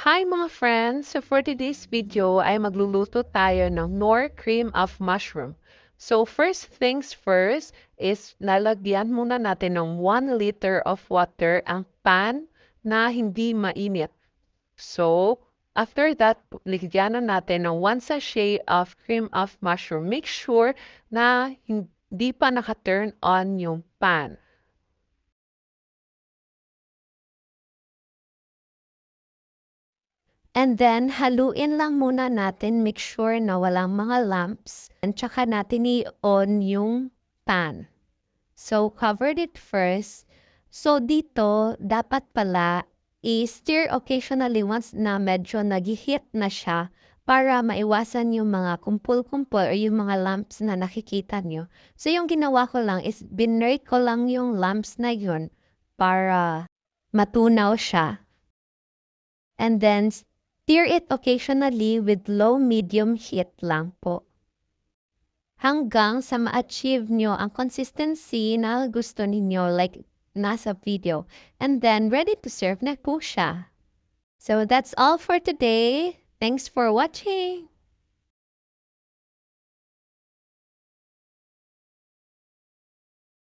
Hi mga friends! So for today's video ay magluluto tayo ng Knorr cream of mushroom. So first things first is lalagyan muna natin ng 1 liter of water ang pan na hindi mainit. So after that, ligyan na natin ng 1 sachet of cream of mushroom. Make sure na hindi pa naka-turn on yung pan. And then, haluin lang muna natin, make sure na walang mga lumps. And tsaka natin i-on yung pan. So, covered it first. So, dito, dapat pala, i-stir occasionally once na medyo nag-heat na siya para maiwasan yung mga kumpul-kumpul or yung mga lumps na nakikita nyo. So, yung ginawa ko lang is binray ko lang yung lumps na yun para matunaw siya. And then, stir it occasionally with low-medium heat lang po. Hanggang sa ma-achieve nyo ang consistency na gusto ninyo like nasa video. And then, ready to serve na po siya. So, that's all for today. Thanks for watching!